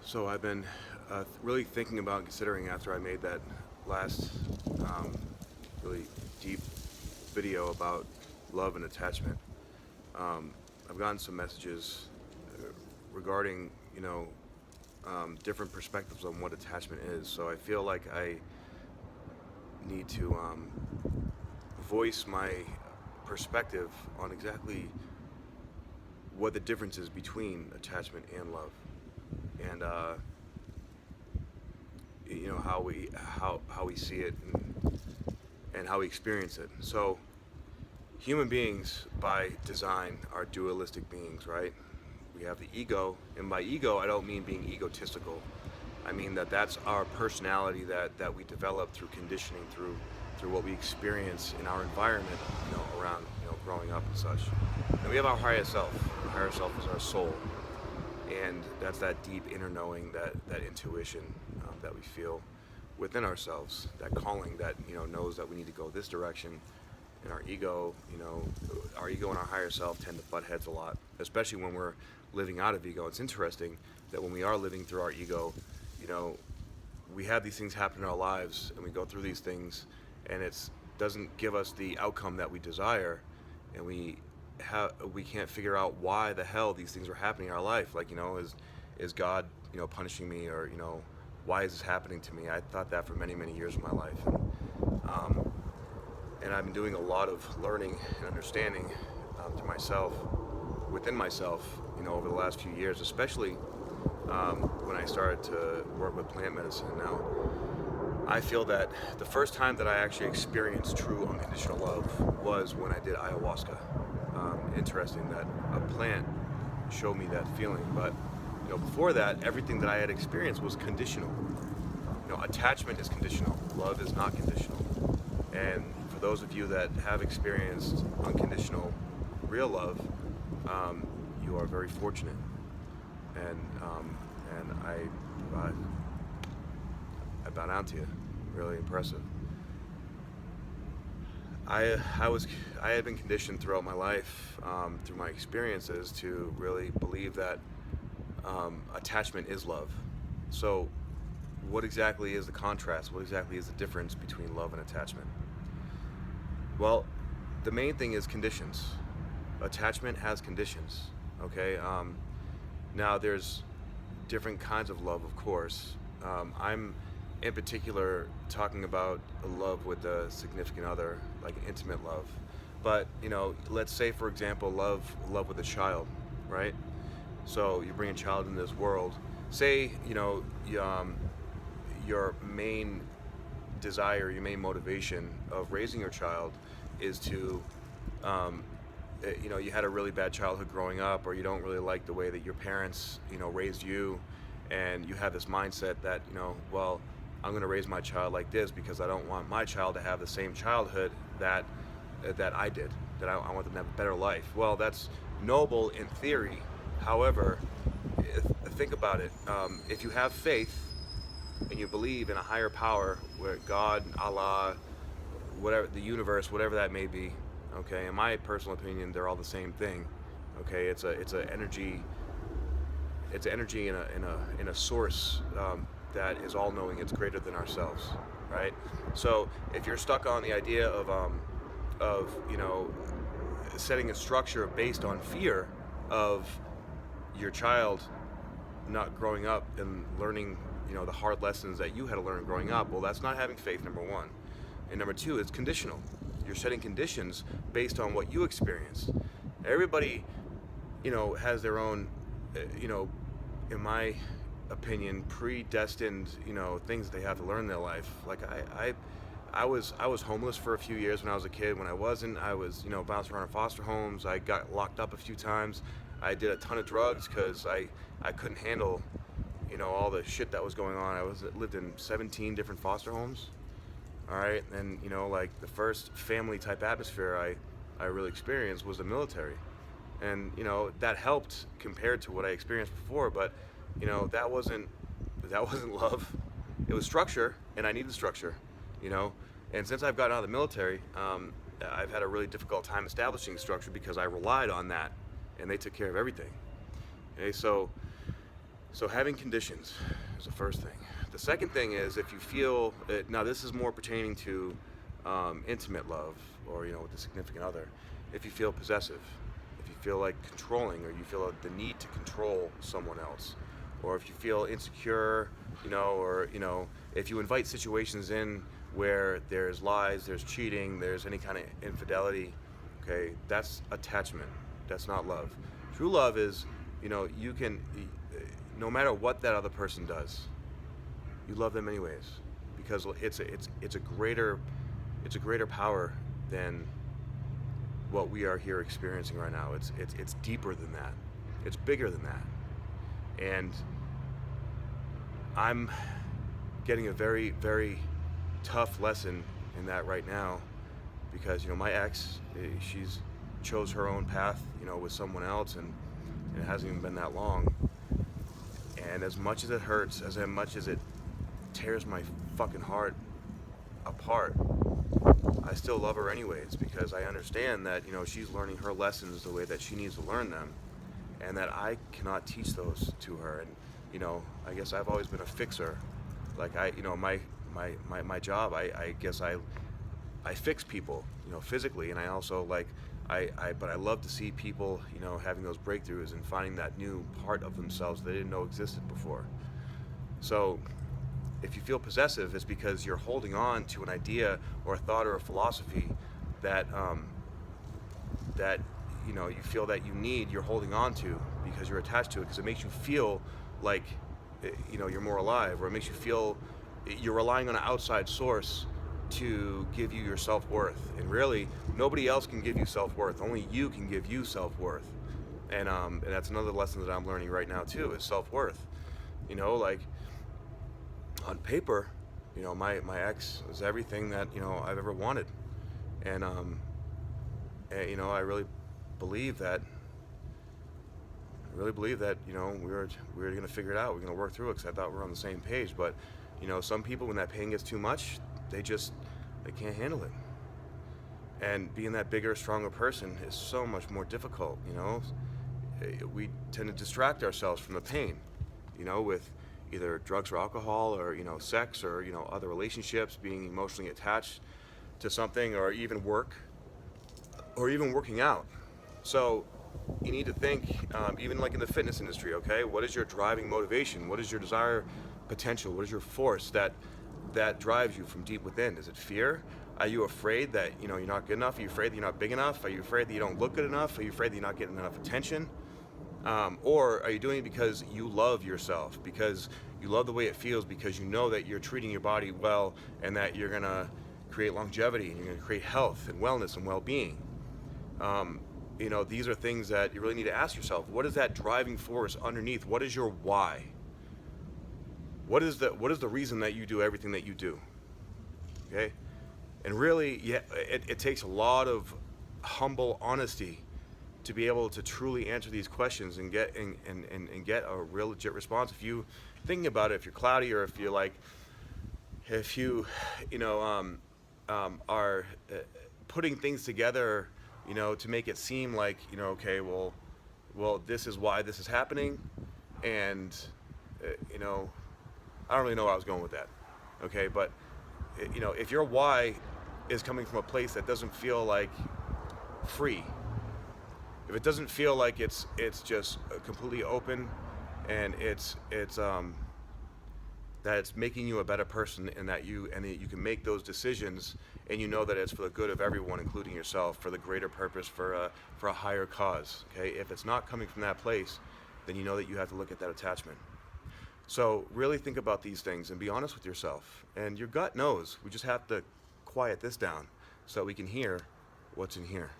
So I've been really thinking about and considering after I made that last um, really deep video about love and attachment. Um, I've gotten some messages regarding, different perspectives on what attachment is. So I feel like I need to voice my perspective on exactly what the difference is between attachment and love. And how we see it and how we experience it. So human beings by design are dualistic beings, right? We have the ego, and by ego I don't mean being egotistical. I mean that's our personality that we develop through conditioning, through what we experience in our environment, around growing up and such. And we have our higher self. The higher self is our soul, and that's that deep inner knowing, that intuition that we feel within ourselves, that calling that knows that we need to go this direction. And our ego and our higher self tend to butt heads a lot, especially when we're living out of ego. It's interesting that when we are living through our ego, you know we have these things happen in our lives, and we go through these things, and it doesn't give us the outcome that we desire, and we can't figure out why the hell these things are happening in our life. Like, is God punishing me, or why is this happening to me? I thought that for many, many years of my life. And I've been doing a lot of learning and understanding to myself, within myself, over the last few years, especially when I started to work with plant medicine. Now, I feel that the first time that I actually experienced true unconditional love was when I did ayahuasca. Interesting that a plant showed me that feeling, but before that, everything that I had experienced was conditional. Attachment is conditional. Love is not conditional. And for those of you that have experienced unconditional, real love, you are very fortunate. And I bow down to you. Really impressive. I had been conditioned throughout my life, through my experiences, to really believe that attachment is love. So, what exactly is the contrast? What exactly is the difference between love and attachment? Well, the main thing is conditions. Attachment has conditions. Okay. Now, there's different kinds of love, of course. I'm in particular talking about a love with a significant other, like an intimate love. But let's say, for example, love with a child, right? So you bring a child into this world. Say your main desire, your main motivation of raising your child is to, you had a really bad childhood growing up, or you don't really like the way that your parents, raised you, and you have this mindset that, well, I'm going to raise my child like this because I don't want my child to have the same childhood that I did. That I want them to have a better life. Well, that's noble in theory. However, think about it. If you have faith and you believe in a higher power, where God, Allah, whatever, the universe, whatever that may be, okay. In my personal opinion, they're all the same thing. Okay, it's a energy. It's energy in a source that is all knowing. It's greater than ourselves, right? So if you're stuck on the idea of setting a structure based on fear of your child not growing up and learning the hard lessons that you had to learn growing up, well, that's not having faith, number one. And number two, it's conditional. You're setting conditions based on what you experienced. Everybody has their own in my opinion, predestined things that they have to learn in their life. Like I was homeless for a few years when I was a kid. When I wasn't, I was bouncing around in foster homes. I got locked up a few times. I did a ton of drugs because I couldn't handle all the shit that was going on. Lived in 17 different foster homes. All right, and like the first family type atmosphere I really experienced was the military, and that helped compared to what I experienced before. But that wasn't love. It was structure, and I needed structure. you know. And since I've gotten out of the military, I've had a really difficult time establishing structure because I relied on that, and they took care of everything. Okay, so So having conditions is the first thing. The second thing is if you feel now this is more pertaining to intimate love, or with the significant other. If you feel possessive, if you feel like controlling, or you feel the need to control someone else, or if you feel insecure, or if you invite situations in where there's lies, there's cheating, there's any kind of infidelity, okay, that's attachment. That's not love. True love is, you can, no matter what that other person does, you love them anyways, because it's a greater power than what we are here experiencing right now. It's deeper than that. It's bigger than that. And I'm getting a very, very tough lesson in that right now, because my ex, she's chose her own path, with someone else, and it hasn't even been that long. And as much as it hurts, as much as it tears my fucking heart apart, I still love her anyways, because I understand that she's learning her lessons the way that she needs to learn them, and that I cannot teach those to her. And I guess I've always been a fixer. Like my job, I guess I fix people, physically, and I also but I love to see people, having those breakthroughs and finding that new part of themselves they didn't know existed before. So if you feel possessive, it's because you're holding on to an idea or a thought or a philosophy that you feel that you're holding on to because you're attached to it, because it makes you feel like you're more alive, or it makes you feel you're relying on an outside source to give you your self-worth. And really, nobody else can give you self-worth. Only you can give you self-worth. And that's another lesson that I'm learning right now too, is self-worth. Like on paper, my ex was everything that I've ever wanted. And I really believe that we were going to figure it out. We're going to work through it, because I thought we were on the same page. But some people, when that pain gets too much, they can't handle it. And being that bigger, stronger person is so much more difficult. We tend to distract ourselves from the pain, with either drugs or alcohol, or sex, or other relationships, being emotionally attached to something, or even work, or even working out. So you need to think, even like in the fitness industry, okay, what is your driving motivation? What is your desire potential? What is your force that drives you from deep within? Is it fear? Are you afraid that you're not good enough? Are you afraid that you're not big enough? Are you afraid that you don't look good enough? Are you afraid that you're not getting enough attention? Or are you doing it because you love yourself, because you love the way it feels, because you know that you're treating your body well, and that you're gonna create longevity, and you're gonna create health and wellness and well-being? These are things that you really need to ask yourself. What is that driving force underneath? What is your why? What is the reason that you do everything that you do? Okay? And really, yeah, it takes a lot of humble honesty to be able to truly answer these questions and get get a real legit response. If you thinking about it, if you're cloudy, or if you're if you are putting things together, to make it seem like, okay, well, this is why this is happening, and I don't really know where I was going with that. Okay, but if your why is coming from a place that doesn't feel like free, if it doesn't feel like it's just completely open, and that it's making you a better person, and that you can make those decisions, and that it's for the good of everyone, including yourself, for the greater purpose, for a higher cause. Okay, if it's not coming from that place, then that you have to look at that attachment. So really think about these things and be honest with yourself. And your gut knows. We just have to quiet this down so we can hear what's in here.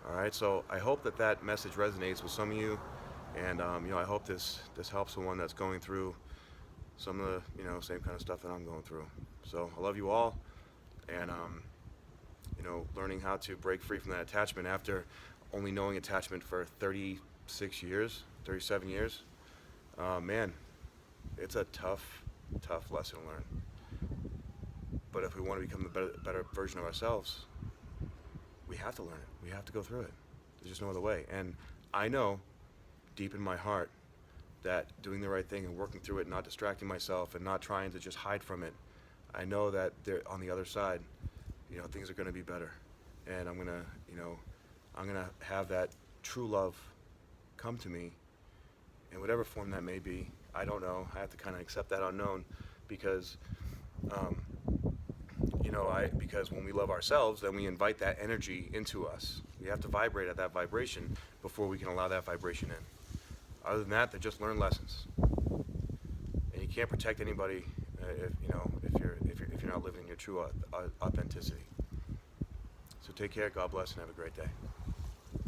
All right, so I hope that message resonates with some of you, and I hope this helps someone that's going through some of the same kind of stuff that I'm going through. So I love you all, and learning how to break free from that attachment after only knowing attachment for 36 years, 37 years. Man, it's a tough lesson to learn. But if we want to become the better version of ourselves, we have to learn it. We have to go through it. There's just no other way. And I know, deep in my heart, that doing the right thing and working through it, not distracting myself and not trying to just hide from it, I know that there, on the other side, things are going to be better, and I'm gonna have that true love come to me in whatever form that may be. I don't know. I have to kind of accept that unknown, because um, because when we love ourselves, then we invite that energy into us. We have to vibrate at that vibration before we can allow that vibration in. Other than that, they're just learned lessons, and you can't protect anybody if you're not living your true authenticity. So take care. God bless, and have a great day.